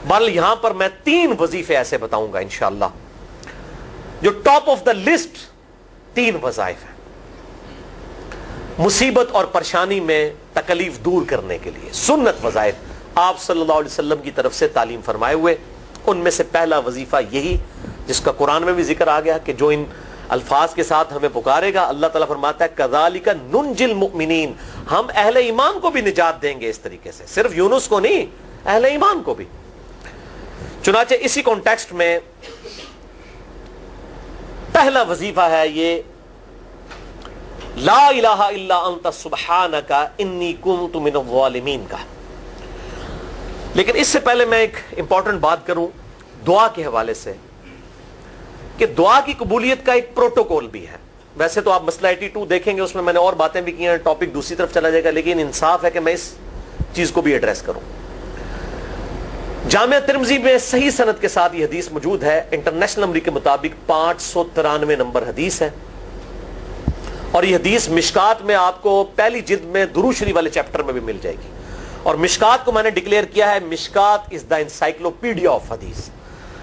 بل یہاں پر میں 3 وظیفے ایسے بتاؤں گا انشاءاللہ جو ٹاپ آف دا لسٹ 3 وظائف ہیں مصیبت اور پریشانی میں تکلیف دور کرنے کے لیے، سنت وظائف آپ صلی اللہ علیہ وسلم کی طرف سے تعلیم فرمائے ہوئے۔ ان میں سے پہلا وظیفہ یہی جس کا قرآن میں بھی ذکر آ گیا کہ جو ان الفاظ کے ساتھ ہمیں پکارے گا، اللہ تعالیٰ فرماتا ہے کذالک ننجی المؤمنین، ہم اہل ایمان کو بھی نجات دیں گے اس طریقے سے، صرف یونس کو نہیں، اہل ایمان کو بھی۔ چنانچہ اسی کانٹیکسٹ میں پہلا وظیفہ ہے یہ لا الہ الا انت سبحانک انی کنت من الظالمین کا۔ لیکن اس سے پہلے میں ایک امپورٹنٹ بات کروں دعا کے حوالے سے کہ دعا کی قبولیت کا ایک پروٹوکول بھی ہے۔ ویسے تو آپ مسئلہ 82 دیکھیں گے، اس میں میں نے اور باتیں بھی کی ہیں، ٹاپک دوسری طرف چلا جائے گا، لیکن انصاف ہے کہ میں اس چیز کو بھی ایڈریس کروں۔ جامعہ ترمذی میں صحیح سند کے ساتھ یہ حدیث موجود ہے، انٹرنیشنل نمبر کے مطابق 593 نمبر حدیث ہے، اور یہ حدیث مشکات میں آپ کو پہلی جلد میں درود شریف والے چیپٹر میں بھی مل جائے گی، اور مشکات کو میں نے ڈکلیئر کیا ہے مشکات از دا انسائکلوپیڈیا آف حدیث،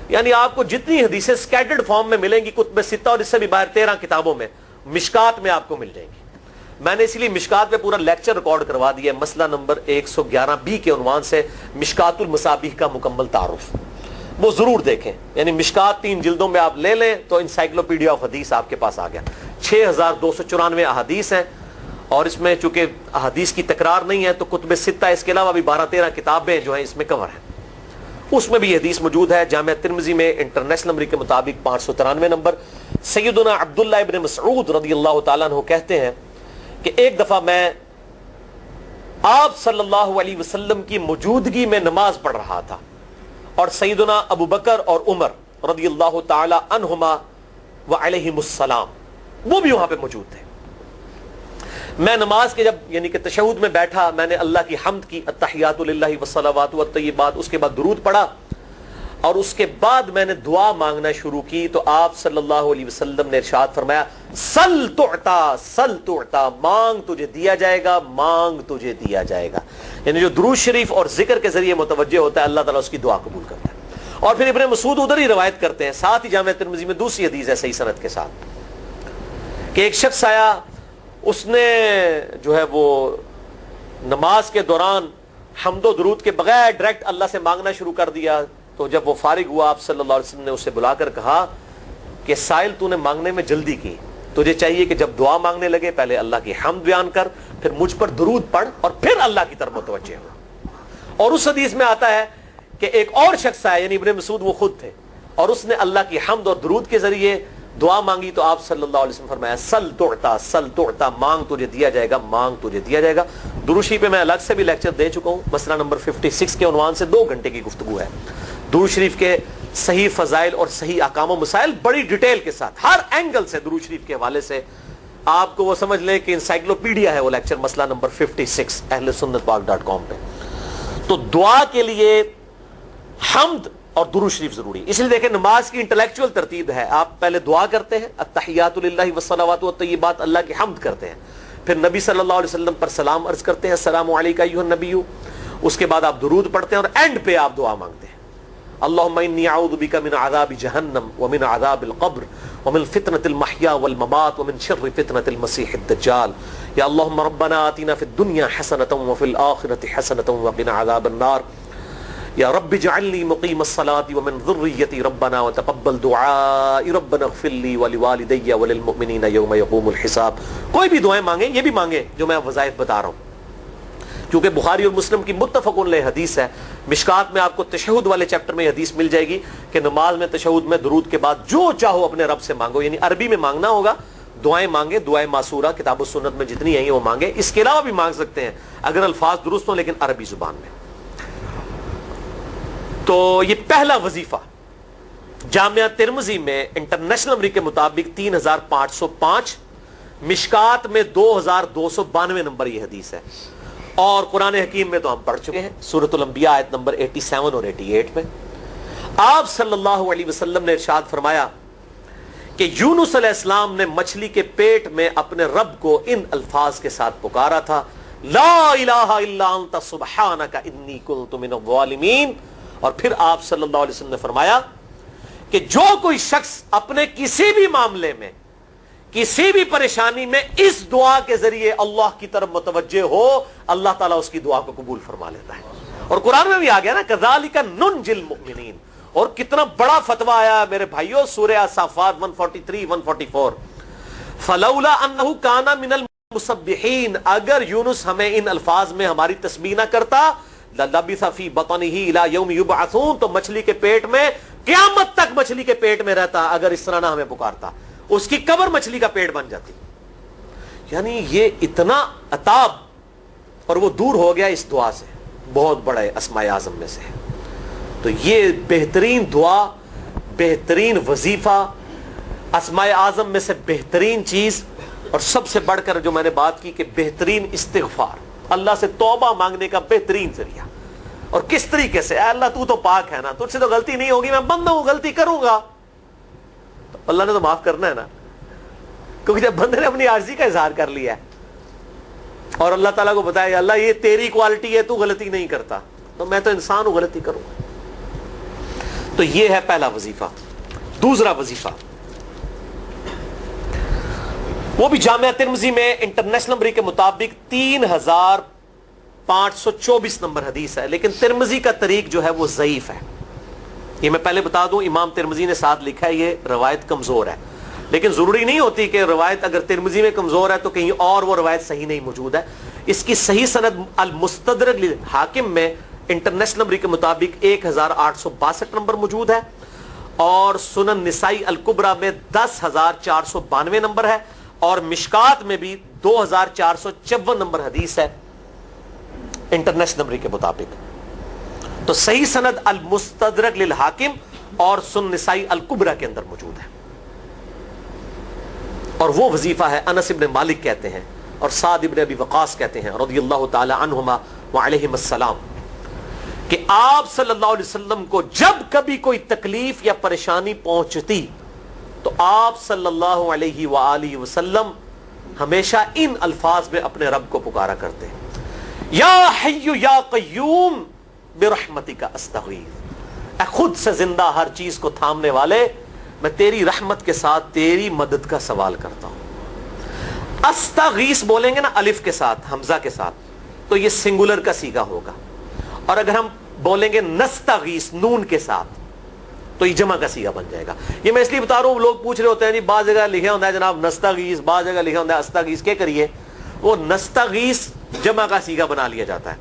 یعنی آپ کو جتنی حدیثیں سکیٹرڈ فارم میں ملیں گی کتب ستہ اور اس سے بھی باہر 13 کتابوں میں، مشکات میں آپ کو مل جائیں گی۔ میں نے اسی لیے مشکات پہ پورا لیکچر ریکارڈ کروا دیا ہے، مسئلہ نمبر 111B کے عنوان سے مشکات المصابیح کا مکمل تعارف، وہ ضرور دیکھیں، یعنی مشکات 3 جلدوں میں آپ لے لیں تو انسائکلوپیڈیا آف حدیث آپ کے پاس آ گیا۔ 6294 احادیث ہیں، اور اس میں چونکہ احادیث کی تکرار نہیں ہے تو کتب ستہ اس کے علاوہ بھی 12-13 کتابیں جو ہیں اس میں کور ہیں، اس میں بھی یہ حدیث موجود ہے۔ جامعہ ترمذی میں انٹرنیشنل نمبر کے مطابق 593 نمبر۔ سیدنا عبداللہ ابن مسعود رضی اللہ تعالیٰ عنہ کہتے ہیں کہ ایک دفعہ میں آپ صلی اللہ علیہ وسلم کی موجودگی میں نماز پڑھ رہا تھا، اور سیدنا ابو بکر اور عمر رضی اللہ تعالی عنہما وعلیہم السلام وہ بھی وہاں پہ موجود تھے۔ میں نماز کے جب یعنی کہ تشہد میں بیٹھا، میں نے اللہ کی حمد کی، التحیات للہ والصلوات والطیبات، اس کے بعد درود پڑھا، اور اس کے بعد میں نے دعا مانگنا شروع کی تو آپ صلی اللہ علیہ وسلم نے ارشاد فرمایا سل تعطا سل تعطا، مانگ تجھے دیا جائے گا، مانگ تجھے دیا جائے گا، یعنی جو درود شریف اور ذکر کے ذریعے متوجہ ہوتا ہے اللہ تعالیٰ اس کی دعا قبول کرتا ہے۔ اور پھر ابن مسعود ادھر ہی روایت کرتے ہیں، ساتھ ہی جامعہ ترمذی میں دوسری حدیث ہے صحیح سند کے ساتھ کہ ایک شخص آیا، اس نے جو ہے وہ نماز کے دوران حمد و درود کے بغیر ڈائریکٹ اللہ سے مانگنا شروع کر دیا، تو جب وہ فارغ ہوا آپ صلی اللہ علیہ وسلم نے اسے بلا کر کہا کہ سائل تو نے مانگنے میں جلدی کی، تجھے چاہیے کہ جب دعا مانگنے لگے پہلے اللہ کی حمد بیان کر، پھر مجھ پر درود پڑھ، اور پھر اللہ کی طرف متوجہ ہو۔ اور اس حدیث میں آتا ہے کہ ایک اور شخص آیا، یعنی ابن مسعود وہ خود تھے، اور اس نے اللہ کی حمد اور درود کے ذریعے دعا مانگی تو آپ صلی اللہ علیہ وسلم فرمایا سل تعطا، مانگ تجھے دیا جائے گا، مانگ تجھے دیا جائے گا۔ درود شریف پہ میں الگ سے بھی لیکچر دے چکا ہوں، مسئلہ نمبر 56 کے عنوان سے 2 گھنٹے کی گفتگو ہے۔ درود شریف کے صحیح فضائل اور صحیح احکام و مسائل بڑی ڈیٹیل کے ساتھ ہر اینگل سے درود شریف کے حوالے سے آپ کو وہ سمجھ لیں کہ انسائکلوپیڈیا ہے وہ لیکچر، مسئلہ نمبر 56 اہل سنت پاک.com پہ۔ تو دعا کے لیے حمد اور درود شریف ضروری، اس لیے دیکھیں نماز کی انٹلیکچوئل ترتیب ہے، آپ پہلے دعا کرتے ہیں التحیات للہ والصلوات والطیبات، اللہ کی حمد کرتے ہیں، پھر نبی صلی اللہ علیہ وسلم پر سلام عرض کرتے ہیں السلام علیکہ ایھا النبی، اس کے بعد آپ درود پڑھتے ہیں، اور اینڈ پہ آپ دعا مانگتے ہیں اللہم انی اعوذ بک من عذاب جہنم ومن عذاب القبر ومن فتنة المحیا والممات ومن شر فتنة المسیح الدجال، یا اللہم ربنا آتنا فی الدنیا حسنة وفی الآخرة حسنة وقنا عذاب النار، یا رب اجعلنی مقیم الصلاة ومن ذریتی ربنا وتقبل دعائی ربنا اغفر لی ولوالدی وللمؤمنین یوم یقوم الحساب۔ کوئی بھی دعائیں مانگیں، یہ بھی مانگیں جو میں وظائف بتا رہا ہوں، کیونکہ بخاری اور مسلم کی متفق علیہ حدیث ہے۔ مشکات میں آپ کو تشہد والے چیپٹر میں حدیث مل جائے گی کہ نماز میں تشہد میں درود کے بعد جو چاہو اپنے رب سے مانگو، یعنی عربی میں مانگنا ہوگا، دعائیں مانگے، دعائیں معصورہ کتاب و سنت میں جتنی ہیں وہ مانگے، اس کے علاوہ بھی مانگ سکتے ہیں اگر الفاظ درست ہوں لیکن عربی زبان میں۔ تو یہ پہلا وظیفہ جامعہ ترمذی میں انٹرنیشنل نمبر کے مطابق 3505، مشکات میں 2292 نمبر یہ حدیث ہے، اور قرآن حکیم میں تو ہم پڑھ چکے ہیں سورۃ الانبیاء آیت نمبر 87 اور 88 میں آپ صلی اللہ علیہ وسلم نے ارشاد فرمایا کہ یونس علیہ السلام نے مچھلی کے پیٹ میں اپنے رب کو ان الفاظ کے ساتھ پکارا تھا لا الہ الا انت سبحانک انی کنت من الظالمین، اور پھر آپ صلی اللہ علیہ وسلم نے فرمایا کہ جو کوئی شخص اپنے کسی بھی معاملے میں کسی بھی پریشانی میں اس دعا کے ذریعے اللہ کی طرف متوجہ ہو اللہ تعالیٰ اس کی دعا کو قبول فرما لیتا ہے. اور قرآن میں بھی آ گیا نا کذالک ننجی المؤمنین. اور کتنا بڑا فتویٰ آیا میرے بھائیوں سورہ الصافات 143 144 فلولا انہ کان من المسبحین. اگر یونس ہمیں ان الفاظ میں ہماری تسبیح نہ کرتا للبث فی بطنہ الی یوم یبعثون, تو مچھلی کے پیٹ میں قیامت تک مچھلی کے پیٹ میں رہتا اگر اس طرح نہ ہمیں پکارتا. اس کی قبر مچھلی کا پیٹ بن جاتی. یعنی یہ اتنا عطاب, اور وہ دور ہو گیا اس دعا سے. بہت بڑے اسماء اعظم میں سے ہے. تو یہ بہترین دعا, بہترین وظیفہ, اسماء اعظم میں سے بہترین چیز, اور سب سے بڑھ کر جو میں نے بات کی کہ بہترین استغفار, اللہ سے توبہ مانگنے کا بہترین ذریعہ. اور کس طریقے سے, اے اللہ تو پاک ہے نا, تجھ سے تو غلطی نہیں ہوگی, میں بندہ ہوں غلطی کروں گا, تو اللہ نے تو معاف کرنا ہے نا. کیونکہ جب بندے نے اپنی عاجزی کا اظہار کر لیا ہے اور اللہ تعالیٰ کو بتایا اللہ یہ تیری کوالٹی ہے, تو غلطی نہیں کرتا, تو میں تو انسان ہوں غلطی کروں گا. تو یہ ہے پہلا وظیفہ. دوسرا وظیفہ وہ بھی جامعہ ترمذی میں انٹرنیشنل نمبر کے مطابق 3524 نمبر حدیث ہے, لیکن ترمذی کا طریق جو ہے وہ ضعیف ہے. یہ میں پہلے بتا دوں, امام ترمذی نے ساتھ لکھا ہے یہ روایت کمزور ہے, لیکن ضروری نہیں ہوتی کہ روایت اگر ترمذی میں کمزور ہے تو کہیں اور وہ روایت صحیح نہیں موجود ہے. اس کی صحیح سند المستدرک للحاکم میں انٹرنیشنل نمبر کے مطابق 1862 نمبر موجود ہے, اور سنن نسائی الکبریٰ میں 10492 نمبر ہے, اور مشکات میں بھی 2454 نمبر حدیث ہے انٹرنیشنل نمبر کے مطابق. تو صحیح سند المستدرک للحاکم اور سنن نسائی الکبریٰ کے اندر موجود ہے. اور وہ وظیفہ ہے انس ابن مالک کہتے ہیں اور سعد ابن ابی وقاص کہتے ہیں رضی اللہ تعالی عنہما وعلیہم السلام, کہ آپ صلی اللہ علیہ وسلم کو جب کبھی کوئی تکلیف یا پریشانی پہنچتی تو آپ صلی اللہ علیہ وآلہ وسلم ہمیشہ ان الفاظ میں اپنے رب کو پکارا کرتے ہیں, یا حی یا قیوم برحمتک استغیث. اے خود سے زندہ ہر چیز کو تھامنے والے, میں تیری رحمت کے ساتھ تیری مدد کا سوال کرتا ہوں. استغیث بولیں گے نا الف کے ساتھ حمزہ کے ساتھ تو یہ سنگولر کا صیغہ ہوگا, اور اگر ہم بولیں گے نستغیث نون کے ساتھ تو یہ جمع کا صیغہ بن جائے گا. یہ میں اس لیے بتا رہا ہوں, لوگ پوچھ رہے ہوتے ہیں جی بعض جگہ لکھا ہوتا ہے جناب نستغیث, بعض جگہ لکھا ہوتا ہے استغیث, کیا کریے وہ نستغیث جمع کا صیغہ بنا لیا جاتا ہے.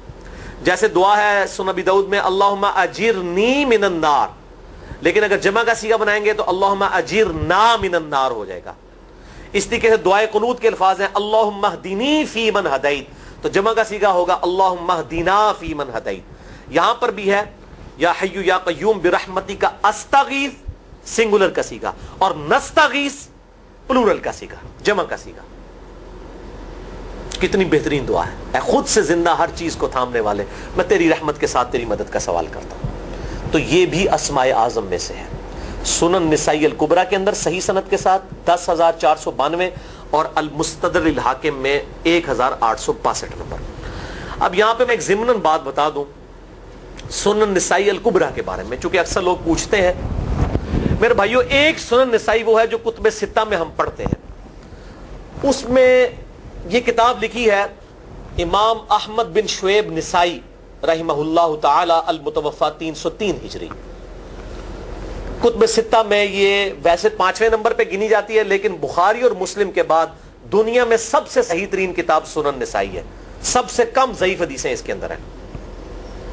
جیسے دعا ہے سنن ابی داؤد میں اللہم اجرنی من النار, لیکن اگر جمع کا صیغہ بنائیں گے تو اللہم اجرنا من النار ہو جائے گا. اس طریقے سے دعائے قنوت کے الفاظ ہیں اللہم اہدنی فی من ہدیت, تو جمع کا صیغہ ہوگا اللہم اہدنا فی من ہدیت. یہاں پر بھی ہے یا حی یا قیوم برحمتک استغیث سنگولر کا صیغہ, اور نستغیث پلورل کا صیغہ جمع کا صیغہ. کتنی بہترین دعا ہے, اے خود سے زندہ ہر چیز کو تھامنے والے, میں تیری رحمت کے ساتھ تیری مدد کا سوال کرتا ہوں. تو یہ بھی اسماء اعظم میں سے ہے. سنن نسائی الکبریٰ کے اندر صحیح سند کے ساتھ 10492 اور المستدرک للحاکم میں 1862 نمبر. اب یہاں پہ میں ایک ضمناً بات بتا دوں سنن نسائی الکبریٰ کے بارے میں, چونکہ اکثر لوگ پوچھتے ہیں. میرے بھائیوں ایک سنن نسائی وہ ہے جو کتب ستہ میں ہم پڑھتے ہیں, اس میں یہ کتاب لکھی ہے امام احمد بن شعیب نسائی رحمہ اللہ تعالی المتوفی 303 ہجری. کتب ستہ میں یہ ویسے 5ویں نمبر پہ گنی جاتی ہے, لیکن بخاری اور مسلم کے بعد دنیا میں سب سے صحیح ترین کتاب سنن نسائی ہے. سب سے کم ضعیف حدیثیں اس کے اندر ہیں.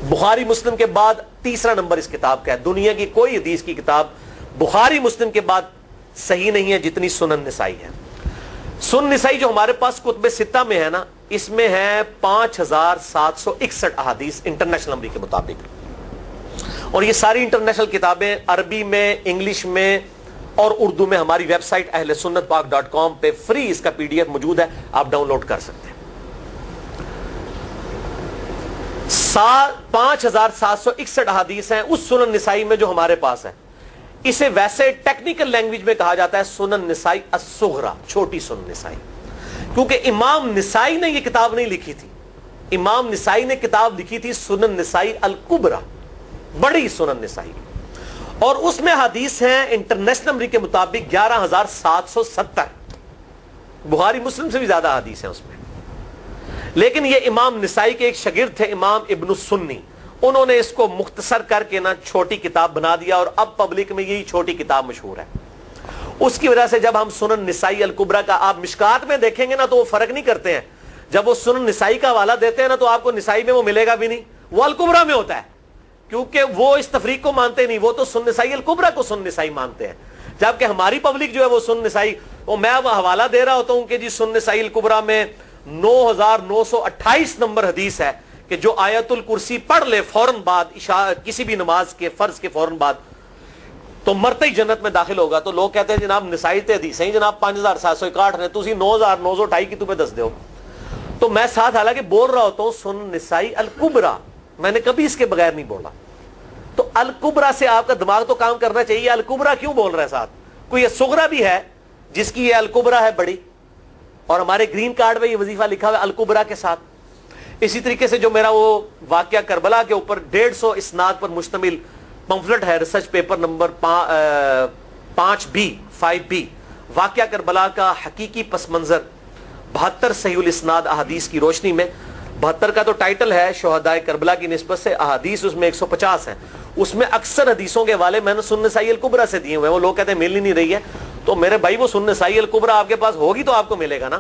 بخاری مسلم کے بعد تیسرا نمبر اس کتاب کا ہے. دنیا کی کوئی حدیث کی کتاب بخاری مسلم کے بعد صحیح نہیں ہے جتنی سنن نسائی ہے. سنن نسائی جو ہمارے پاس کتب ستہ میں ہے نا, اس میں ہے 5761 احادیث انٹرنیشنل نمبر کے مطابق, اور یہ ساری انٹرنیشنل کتابیں عربی میں, انگلش میں اور اردو میں ہماری ویب سائٹ اہل سنت پاک.com پہ فری اس کا PDF موجود ہے, آپ ڈاؤن لوڈ کر سکتے ہیں. 5761 احادیث ہیں اس سنن نسائی میں جو ہمارے پاس ہے. اسے ویسے ٹیکنیکل لینگویج میں کہا جاتا ہے سنن نسائی الصغریٰ, چھوٹی سنن نسائی, کیونکہ امام نسائی نے یہ کتاب نہیں لکھی تھی. امام نسائی نے کتاب لکھی تھی سنن نسائی الکبریٰ, بڑی سنن نسائی، اور اس میں حدیث ہیں انٹرنیشنل نمبر کے مطابق 11,770، بخاری مسلم سے بھی زیادہ حدیث ہیں اس میں. لیکن یہ امام نسائی کے ایک شاگرد تھے امام ابن السنی، انہوں نے اس کو مختصر کر کے نا چھوٹی کتاب بنا دیا، اور اب پبلک میں یہی چھوٹی کتاب مشہور ہے. اس کی وجہ سے جب ہم سنن نسائی الکبریٰ کا آپ مشکات میں دیکھیں گے نا تو وہ فرق نہیں کرتے ہیں. جب وہ سنن نسائی کا حوالہ دیتے ہیں نا تو آپ کو نسائی میں وہ ملے گا بھی نہیں، وہ الکبریٰ میں ہوتا ہے، کیونکہ وہ اس تفریق کو مانتے نہیں، وہ تو سنن نسائی الکبریٰ کو سنن نسائی مانتے ہیں. جبکہ ہماری پبلک جو ہے وہ سنن نسائی، وہ میں اب حوالہ دے رہا ہوتا ہوں کہ جی سنن نسائی الکبریٰ میں 9,928 نمبر حدیث ہے کہ جو آیت الکرسی پڑھ لے فوراً بعد کسی بھی نماز کے فرض کے فوراً بعد تو مرتے ہی جنت میں داخل ہوگا. تو لوگ کہتے ہیں جناب نسائی تے حدیث ہیں جناب 5,761 نے، تسی 9,928 کی تمہیں دس دیو. تو میں ساتھ حالانکہ بول رہا ہوتا ہوں سنن نسائی الکبریٰ، میں نے کبھی اس کے بغیر نہیں بولا. تو الکبریٰ سے آپ کا دماغ تو کام کرنا چاہیے، الکبریٰ کیوں بول رہا ہے ساتھ؟ کوئی یہ صغریٰ بھی ہے جس کی یہ الکبریٰ ہے بڑی، اور ہمارے گرین کارڈ میں یہ وظیفہ لکھا ہوا ہے الکبریٰ کے ساتھ. اسی طریقے سے جو میرا وہ واقعہ کربلا کے اوپر 150 اسناد پر مشتمل پمفلٹ ہے، ریسرچ پیپر نمبر 5B واقعہ کربلا کا حقیقی پس منظر 72 صحیح الاسناد احادیث کی روشنی میں. 72 کا تو ٹائٹل ہے شہدائے کربلا کی نسبت سے، احادیث اس میں 150 ہیں. اس میں اکثر حدیثوں کے حوالے میں نے سنن نسائی الکبریٰ سے دیے ہوئے ہیں. وہ لوگ کہتے ہیں مل ہی نہیں رہی ہے، تو میرے بھائی وہ سنن نسائی الکبریٰ آپ کے پاس ہوگی تو آپ کو ملے گا نا.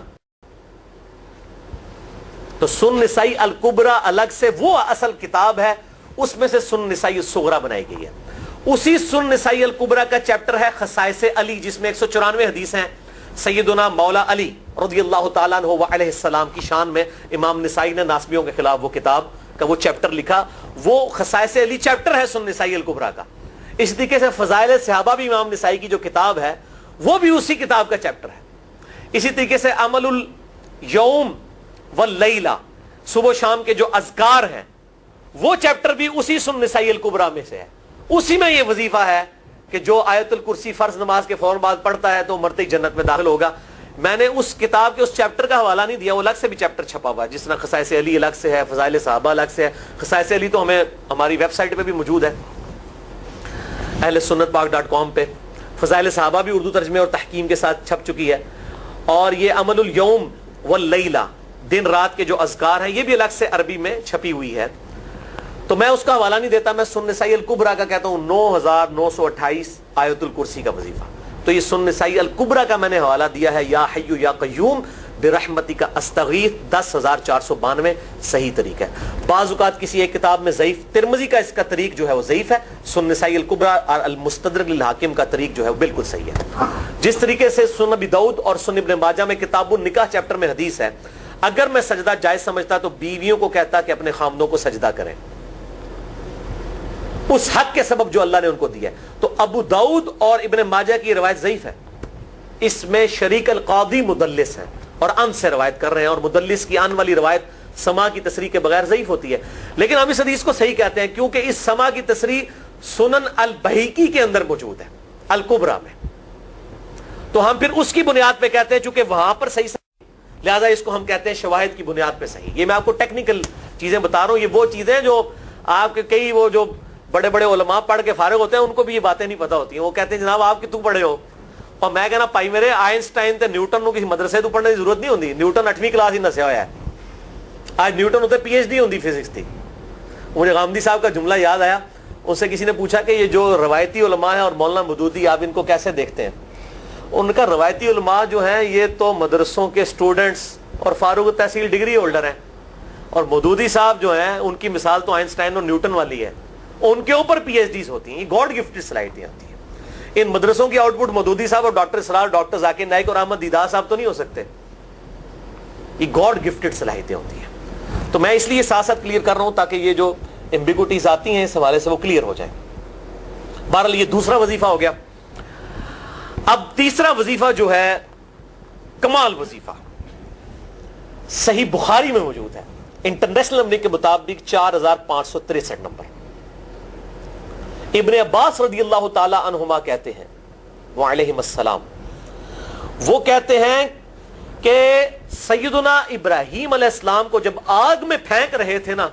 تو سنن نسائی الکبریٰ الگ سے وہ اصل کتاب ہے، اس میں سے سنن نسائی الصغریٰ بنائی گئی ہے. اسی سنن نسائی الکبریٰ کا چیپٹر ہے خصائص علی، جس میں 194 حدیث ہیں سیدنا مولا علی رضی اللہ تعالیٰ عنہ علیہ السلام کی شان میں. امام نسائی نے ناسبیوں کے خلاف وہ کتاب کا وہ چیپٹر لکھا، وہ خصائص علی چیپٹر ہے سنن نسائی الکبریٰ کا. اس طریقے سے فضائل صحابہ بھی امام نسائی کی جو کتاب ہے وہ بھی اسی کتاب کا چیپٹر ہے. اسی طریقے سے عمل الیوم واللیلہ، صبح و شام کے جو اذکار ہیں وہ چیپٹر بھی اسی سنن نسائی الکبریٰ میں سے ہے. اسی میں یہ وظیفہ ہے کہ جو آیت الکرسی فرض نماز کے فوراً بعد پڑھتا ہے تو مرتے ہی جنت میں داخل ہوگا. میں نے اس کتاب کے اس چیپٹر کا حوالہ نہیں دیا، وہ الگ سے بھی چیپٹر چھپا ہوا ہے، جس طرح خصائص علی الگ سے ہے، فضائل صحابہ الگ سے ہے. خصائص علی تو ہمیں ہماری ویب سائٹ پہ بھی موجود ہے ahlsunnatpak.com پہ. فضائل صحابہ بھی اردو ترجمے اور تحکیم کے ساتھ چھپ چکی ہے. اور یہ عمل الیوم واللیلہ، دن رات کے جو اذکار ہیں، یہ بھی الگ سے عربی میں چھپی ہوئی ہے. تو میں اس کا حوالہ نہیں دیتا، میں سنن نسائی الکبریٰ کا کہتا ہوں 9,928 آیت الکرسی کا وظیفہ. تو یہ سنن نسائی الکبریٰ کا میں نے حوالہ دیا ہے یا حی یا قیوم برحمتک استغیث 10,492 صحیح طریق ہے. بعض اوقات کسی ایک کتاب میں ضعیف، ترمذی کا اس کا طریق جو ہے وہ ضعیف ہے، سنن نسائی الکبریٰ اور المستدرک للحاکم کا طریق جو ہے وہ بالکل صحیح ہے. جس طریقے سے سنن ابی داؤد اور سنن ابن ماجہ میں کتاب النکاح چیپٹر میں حدیث ہے، اگر میں سجدہ جائز سمجھتا تو بیویوں کو کہتا کہ اپنے خامدوں کو سجدہ کریں اس حق کے سبب جو اللہ نے ان کو دیا ہے. تو ابو داؤد اور ابن ماجہ کی روایت ضعیف ہے، اس میں شریک القاضی مدلس ہیں اور ان سے روایت کر رہے ہیں، اور مدلس کی ان والی روایت سما کی تصریح کے بغیر ضعیف ہوتی ہے. لیکن ہم اس حدیث کو صحیح کہتے ہیں کیونکہ اس سما کی تصریح سنن البہیقی کے اندر موجود ہے الکبریٰ میں. تو ہم پھر اس کی بنیاد پہ کہتے ہیں چونکہ وہاں پر صحیح، لہذا اس کو ہم کہتے ہیں شواہد کی بنیاد پہ صحیح. یہ میں آپ کو ٹیکنیکل چیزیں بتا رہا ہوں، یہ وہ چیزیں جو آپ کے کئی وہ جو بڑے بڑے علماء پڑھ کے فارغ ہوتے ہیں ان کو بھی یہ باتیں نہیں پتہ ہوتی ہیں. وہ کہتے ہیں جناب آپ کی تو پڑھے ہو، اور میں کہنا پائی میرے آئنسٹائن تے نیوٹن کو کسی مدرسے تو پڑھنے کی ضرورت نہیں ہوتی. نیوٹن 8ویں کلاس ہی نسیا ہوا ہے، آج نیوٹن ہوتے PhD ہوتی فزکس تھی. مجھے غامدی صاحب کا جملہ یاد آیا، ان سے کسی نے پوچھا کہ یہ جو روایتی علماء ہیں اور مولانا مودودی آپ ان کو کیسے دیکھتے ہیں؟ ان کا روایتی علماء جو ہیں یہ تو مدرسوں کے اسٹوڈنٹس اور فاروق تحصیل ڈگری ہولڈر ہیں، اور مودودی صاحب جو ہیں ان کی مثال تو آئنسٹائن اور نیوٹن والی ہے، ان کے اوپر PhDs ہوتی ہیں. یہ گاڈ گفٹڈ صلاحیتیں ہوتی ہیں. ان مدرسوں کی آؤٹ پٹ مودودی صاحب اور ڈاکٹر اسرار، ڈاکٹر ذاکر نائک اور احمد دیدار صاحب تو نہیں ہو سکتے. یہ گاڈ گفٹڈ صلاحیتیں ہوتی ہیں. تو میں اس لیے ساتھ ساتھ کلیئر کر رہا ہوں تاکہ یہ جو ایمبیگوٹیز آتی ہیں اس حوالے سے وہ کلیئر ہو جائیں. بہرحال یہ دوسرا وظیفہ ہو گیا. اب تیسرا وظیفہ جو ہے کمال وظیفہ، صحیح بخاری میں موجود ہے، انٹرنیشنل نمبر کے مطابق 4,563 نمبر. ابن عباس رضی اللہ تعالی عنہما کہتے ہیں وعلیہم السلام، وہ کہتے ہیں کہ سیدنا ابراہیم علیہ السلام کو جب آگ میں پھینک رہے تھے نا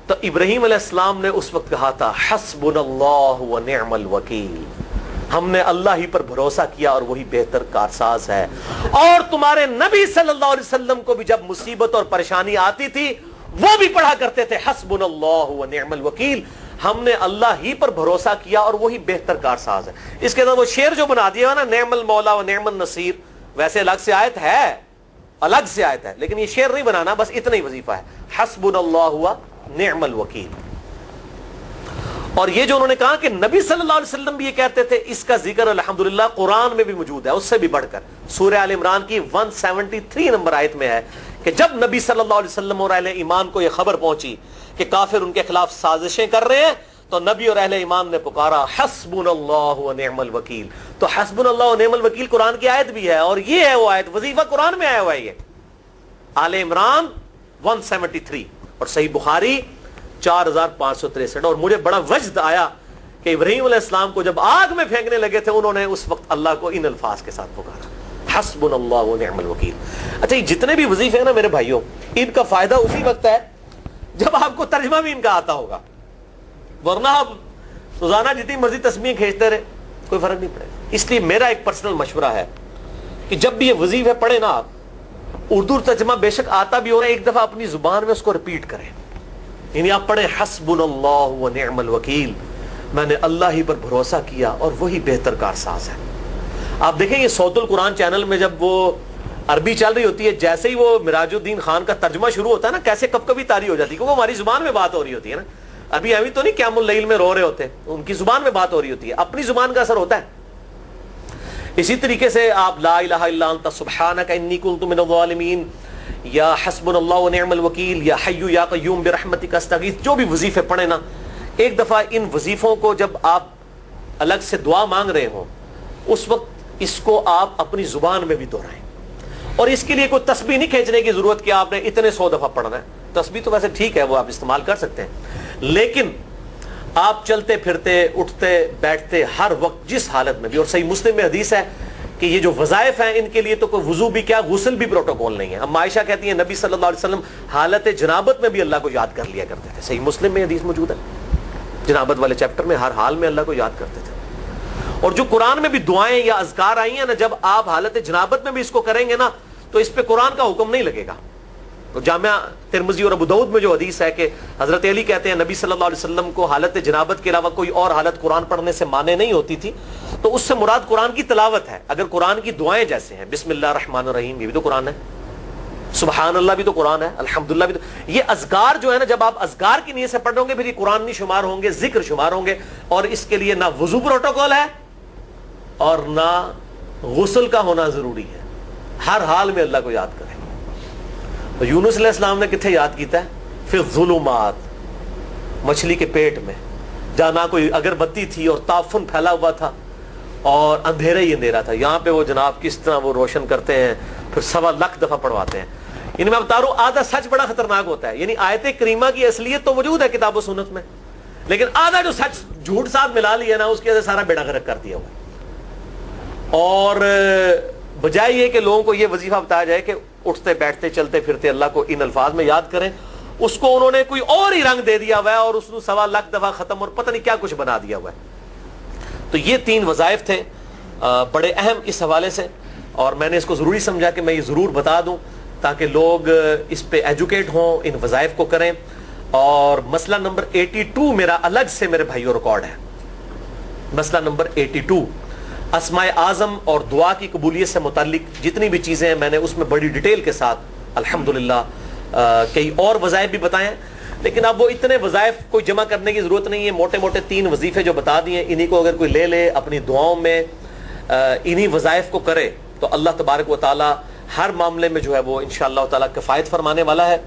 تو ابراہیم علیہ السلام نے اس وقت کہا تھا حسبنا اللہ و نعم الوکیل، ہم نے اللہ ہی پر بھروسہ کیا اور وہی بہتر کارساز ہے. اور تمہارے نبی صلی اللہ علیہ وسلم کو بھی جب مصیبت اور پریشانی آتی تھی وہ بھی پڑھا کرتے تھے حسبنا اللہ و نعم الوکیل، ہم نے اللہ ہی پر بھروسہ کیا اور وہی بہتر کارساز ہے. اس کے اندر وہ شعر جو بنا دیا نا نعم المولا و نعم النصیر، ویسے الگ سے آیت ہے، الگ سے آیت ہے، لیکن یہ شعر نہیں بنانا، بس اتنا ہی وظیفہ ہے حسبنا اللہ و نعم الوکیل. اور یہ جو انہوں نے کہا کہ نبی صلی اللہ علیہ وسلم بھی یہ کہتے تھے، اس کا ذکر الحمدللہ قرآن میں بھی موجود ہے، اس سے بھی بڑھ کر سورہ آل عمران کی 173 نمبر آیت میں ہے کہ جب نبی صلی اللہ علیہ وسلم اور اہل ایمان کو یہ خبر پہنچی کہ کافر ان کے خلاف سازشیں کر رہے ہیں، تو نبی اور اہل ایمان نے پکارا حسبنا اللہ و نعم الوکیل. تو حسبنا اللہ و نعم الوکیل قرآن کی آیت بھی ہے، اور یہ ہے وہ آیت، وظیفہ قرآن میں آیا ہوا ہے یہ آل عمران 173 اور صحیح بخاری 4563. اور مجھے بڑا وجد آیا کہ ابراہیم علیہ السلام کو جب آگ میں پھینکنے لگے تھے انہوں نے اس وقت اللہ کو ان الفاظ کے ساتھ پکارا حسبنا اللہ و نعم الوکیل. اچھا یہ جتنے بھی وظیفے ہیں نا میرے بھائیوں، ان کا فائدہ اسی وقت ہے جب آپ کو ترجمہ بھی ان کا آتا ہوگا، ورنہ آپ روزانہ جتنی مرضی تسبیح کھینچتے رہے کوئی فرق نہیں پڑے گا. اس لیے میرا ایک پرسنل مشورہ ہے کہ جب بھی یہ وظیفے پڑھے نا آپ، اردو ترجمہ بے شک آتا بھی ہو رہا ہے، ایک دفعہ اپنی زبان میں اس کو ریپیٹ کریں. یعنی آپ پڑھیں حسبنا اللہ و نعم الوکیل، میں نے اللہ ہی پر بھروسہ کیا اور وہی بہتر کارساز ہے. آپ دیکھیں یہ صوت القرآن چینل میں جب وہ عربی چل رہی ہوتی ہے، جیسے ہی وہ مراج الدین خان کا ترجمہ شروع ہوتا ہے نا، کیسے کب کبھی تاری ہو جاتی ہے، کیونکہ ہماری زبان میں بات ہو رہی ہوتی ہے نا. ابھی تو نہیں قیام اللیل میں رو رہے ہوتے، ان کی زبان میں بات ہو رہی ہوتی ہے، اپنی زبان کا اثر ہوتا ہے. اسی طریقے سے آپ لا الہ الا انت سبحانک انی کنت من الظالمین، یا حسبنا اللہ و نعم الوکیل، یا حی یا قیوم برحمتک استغیث، جو بھی وظیفے پڑھیں نا، ایک دفعہ ان وظیفوں کو جب آپ الگ سے دعا مانگ رہے ہوں اس وقت اس کو آپ اپنی زبان میں بھی دہرائیں. اور اس کے لیے کوئی تسبیح نہیں کھینچنے کی ضرورت کہ آپ نے اتنے 100 دفعہ پڑھنا ہے. تسبیح تو ویسے ٹھیک ہے، وہ آپ استعمال کر سکتے ہیں، لیکن آپ چلتے پھرتے اٹھتے بیٹھتے ہر وقت جس حالت میں بھی، اور صحیح مسلم میں حدیث ہے کہ یہ جو وظائف ہیں ان کے لیے تو کوئی وضو بھی کیا غسل بھی پروٹوکول نہیں ہے. اب عائشہ کہتی ہیں نبی صلی اللہ علیہ وسلم حالت جنابت میں بھی اللہ کو یاد کر لیا کرتے تھے. صحیح مسلم میں حدیث موجود ہے، جنابت والے چیپٹر میں ہر حال میں اللہ کو یاد کرتے تھے. اور جو قرآن میں بھی دعائیں یا اذکار آئی ہیں نا، جب آپ حالت جنابت میں بھی اس کو کریں گے نا تو اس پہ قرآن کا حکم نہیں لگے گا. تو جامعہ ترمذی اور ابو داؤد میں جو حدیث ہے کہ حضرت علی کہتے ہیں نبی صلی اللہ علیہ وسلم کو حالت جنابت کے علاوہ کوئی اور حالت قرآن پڑھنے سے مانے نہیں ہوتی تھی، تو اس سے مراد قرآن کی تلاوت ہے. اگر قرآن کی دعائیں جیسے ہیں بسم اللہ الرحمن الرحیم، یہ بھی تو قرآن ہے، سبحان اللہ بھی تو قرآن ہے، الحمدللہ بھی تو، یہ اذکار جو ہے نا جب آپ اذکار کی نیت سے پڑھ رہے ہوں گے پھر یہ قرآن نہیں شمار ہوں گے، ذکر شمار ہوں گے. اور اس کے لیے نہ وضو پروٹوکول ہے اور نہ غسل کا ہونا ضروری ہے، ہر حال میں اللہ کو یاد کریں. تو یونس علیہ السلام نے کتنے یاد کیتا ہے؟ پھر ظلمات، مچھلی کے پیٹ میں، جہاں نہ کوئی اگربتی تھی اور تعفن پھیلا ہوا تھا اور اندھیرا ہی اندھیرا تھا، یہاں پہ وہ جناب کس طرح وہ روشن کرتے ہیں، پھر 1.25 دفعہ پڑھواتے ہیں. یعنی میں بتا رہا ہوں آدھا سچ بڑا خطرناک ہوتا ہے. یعنی آیت کریمہ کی اصلیت تو موجود ہے کتاب و سنت میں، لیکن آدھا جو سچ جھوٹ ساتھ ملا لیا نا اس کی وجہ سے سارا بیڑا غرق کر دیا ہوا. اور بجائے یہ کہ لوگوں کو یہ وظیفہ بتایا جائے کہ اٹھتے بیٹھتے چلتے پھرتے اللہ کو ان الفاظ میں یاد کریں، اس کو انہوں نے کوئی اور ہی رنگ دے دیا ہوا ہے اور اس نے 1.25 دفعہ ختم اور پتہ نہیں کیا کچھ بنا دیا ہوا ہے. تو یہ 3 وظائف تھے بڑے اہم اس حوالے سے، اور میں نے اس کو ضروری سمجھا کہ میں یہ ضرور بتا دوں تاکہ لوگ اس پہ ایجوکیٹ ہوں، ان وظائف کو کریں. اور مسئلہ نمبر 82 میرا الگ سے میرے بھائیوں ریکارڈ ہے. مسئلہ نمبر 82 اسماء اعظم اور دعا کی قبولیت سے متعلق جتنی بھی چیزیں ہیں میں نے اس میں بڑی ڈیٹیل کے ساتھ الحمدللہ کئی اور وظائف بھی بتائے ہیں، لیکن اب وہ اتنے وظائف کوئی جمع کرنے کی ضرورت نہیں ہے. موٹے موٹے 3 وظیفے جو بتا دیے انہی کو اگر کوئی لے لے اپنی دعاؤں میں انہی وظائف کو کرے تو اللہ تبارک و تعالی ہر معاملے میں جو ہے وہ انشاءاللہ تعالی کفایت فرمانے والا ہے.